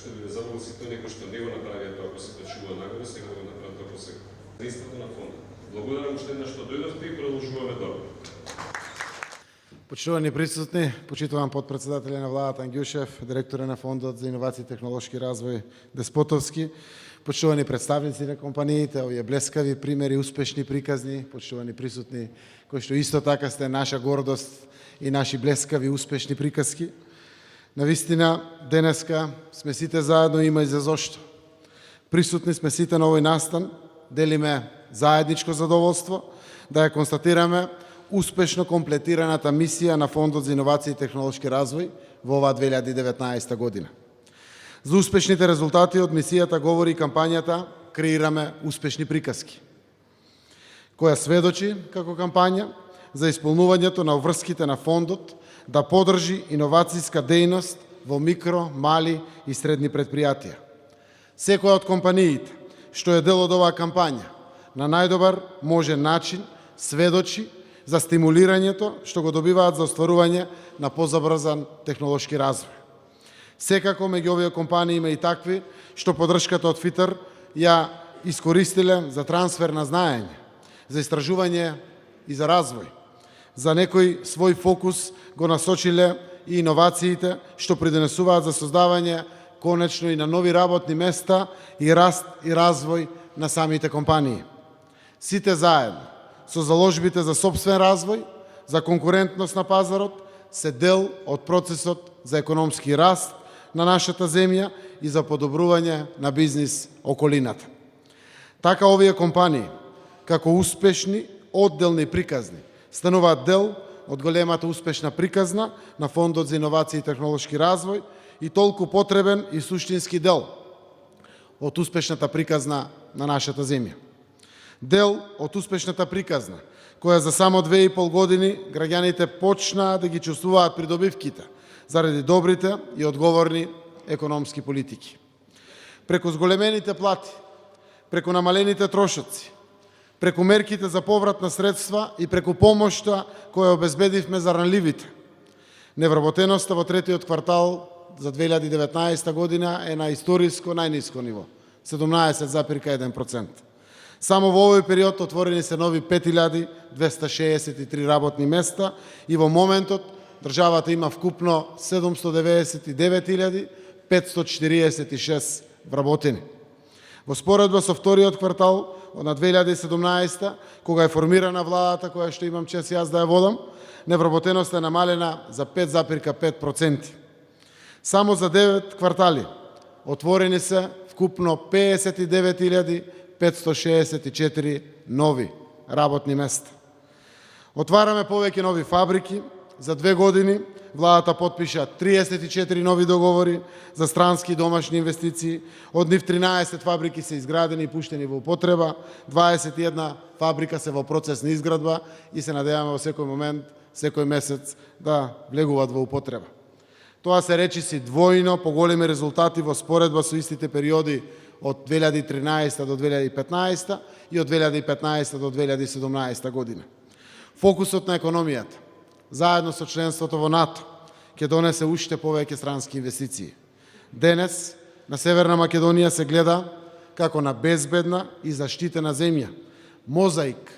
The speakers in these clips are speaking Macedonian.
ще биде задоволство тој некој што не го направи тоа ако се пречува нагоре, сега да го направи тоа сега. Средствата на фондот. Благодарам уште еднаш што дојдовте и продолжуваме добро. Почитувани присутни, почитувам подпредседателя на владата Ангјушев, директора на Фондот за инновации и технолошки развој Деспотовски, почитувани представници на компаниите, овие блескави примери, успешни приказни, почитувани присутни, кои што исто така сте наша гордост и наши блескави успешни приказки. Навистина, денеска сме сите заедно, има и за зошто. Присутни сме сите на овој настан, делиме заедничко задоволство, да ја констатираме успешно комплетираната мисија на Фондот за инновации и технолошки развој во оваа 2019 година. За успешните резултати од мисијата говори кампањата "Креираме успешни приказки", која сведочи како кампања за исполнувањето на врските на фондот да подржи иновацијска дејност во микро, мали и средни предпријатија. Секоја од компаниите што е дел од оваа кампања на најдобар можен начин сведочи за стимулирањето што го добиваат за остварување на позабрзан технолошки развој. Секако меѓу овие компании има и такви што поддршката од ФИТР ја искористиле за трансфер на знаење, за истражување и за развој. За некој свој фокус го насочиле и иновациите што придонесуваат за создавање конечно и на нови работни места и раст и развој на самите компании. Сите заедно со заложбите за сопствен развој, за конкурентност на пазарот, се дел од процесот за економски раст на нашата земја и за подобрување на бизнис околината. Така овие компании, како успешни, одделни приказни, стануваат дел од големата успешна приказна на Фондот за инновации и технолошки развој и толку потребен и суштински дел од успешната приказна на нашата земја. Дел од успешната приказна, која за само 2,5 години граѓаните почнаа да ги чувствуваат придобивките заради добрите и одговорни економски политики. Преку зголемените плати, преку намалените трошоци, преку мерките за поврат на средства и преку помошта која обезбедивме за ранливите. Невработеноста во третиот квартал за 2019 година е на историско најниско ниво, 17,1%. Само во овој период отворени се нови 5263 работни места и во моментот државата има вкупно 799.546 вработени. Во споредба со вториот квартал на 2017, кога е формирана владата која што имам чест јас да ја водам, невработеноста е намалена за 5,5%. Само за 9 квартали отворени се вкупно 59.564 нови работни места. Отвараме повеќе нови фабрики. За 2 години владата потпиша 34 нови договори за странски и домашни инвестиции. Од нив 13 фабрики се изградени и пуштени во употреба, 21 фабрика се во процес на изградба и се надеваме во секој момент, секој месец да влегуваат во употреба. Тоа се речиси двојно поголеми резултати во споредба со истите периоди од 2013 до 2015 и од 2015 до 2017 година. Фокусот на економијата, заедно со членството во НАТО, ќе донесе уште повеќе странски инвестиции. Денес на Северна Македонија се гледа како на безбедна и заштитена земја, мозаик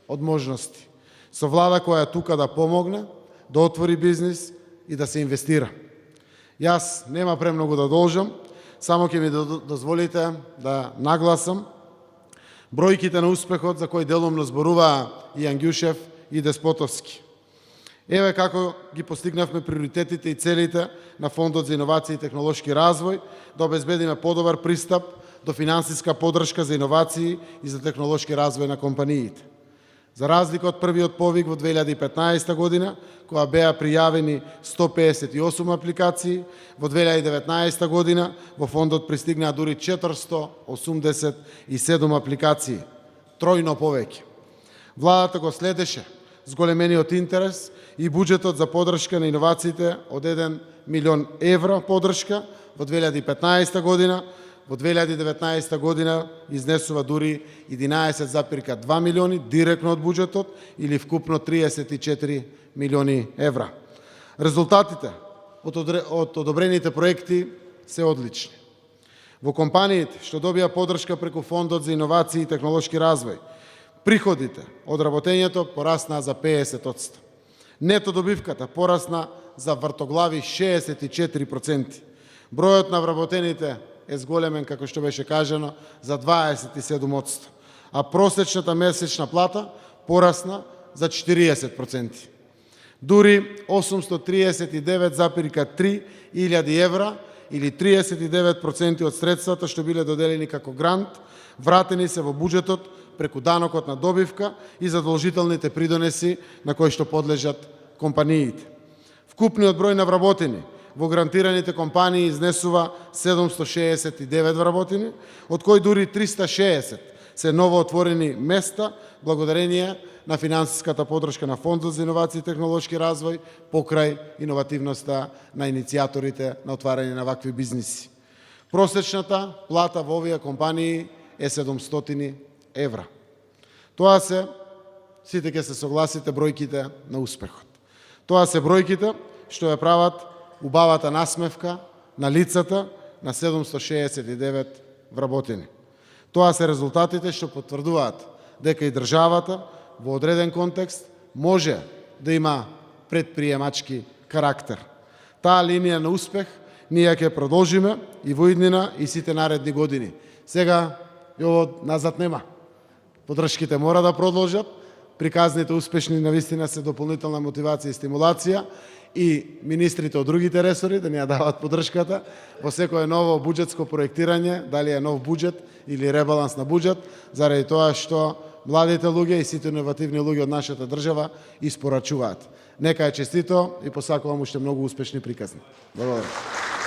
од можности, со влада која е тука да помогне, да отвори бизнис и да се инвестира. Јас нема премногу да должам, само ќе ми дозволите да нагласам бројките на успехот за кој делумно зборуваа и Ангјушев и Деспотовски. Еве како ги постигнавме приоритетите и целите на Фондот за инновации и технолошки развој, да обезбедиме подобар пристап до финансиска поддршка за иновации и за технолошки развој на компаниите. За разлика од првиот повик во 2015 година, кога беа пријавени 158 апликации, во 2019 година во фондот пристигнаа дури 487 апликации, тројно повеќе. Владата го следеше зголемениот интерес и буџетот за поддршка на иновациите од 1 милион евро поддршка во 2015 година, во 2019 година изнесува дури 11,2 милиони директно од буџетот или вкупно 34 милиони евра. Резултатите од одобрените проекти се одлични. Во компаниите што добија поддршка преку Фондот за иновации и технолошки развој, приходите од работењето пораснаа за 50%. Нето добивката порасна за вртоглави 64%. Бројот на вработените е зголемен, како што беше кажано, за 27%, а просечната месечна плата порасна за 40%. Дури 839,3 илјади евра или 39% од средствата што биле доделени како грант, вратени се во буџетот преку данокот на добивка и задолжителните придонеси на кои што подлежат компаниите. Вкупниот број на вработени во грантираните компании изнесува 769 вработени, од кои дури 360 се новоотворени места благодарение на финансиската поддршка на Фондот за иновации и технолошки развој покрај иновативноста на иницијаторите на отварање на вакви бизниси. Просечната плата во овие компании е 700 евра. Тоа се, сите ќе се согласите, бројките на успехот. Тоа се бројките што ја прават убавата насмевка на лицата на 769 вработени. Тоа се резултатите што потврдуваат дека и државата во одреден контекст може да има предприемачки карактер. Таа линија на успех ние ќе продолжиме и во иднина и сите наредни години. Сега јово назад нема. Поддршките мора да продолжат, приказните успешни навистина се дополнителна мотивација и стимулација и министрите од другите ресори да ни ја дават поддршката во секое ново буџетско проектирање, дали е нов буџет или ребаланс на буџет, заради тоа што младите луѓе и сите иновативни луѓе од нашата држава испорачуваат. Нека е честито и посакувам уште многу успешни приказни. Благодарам.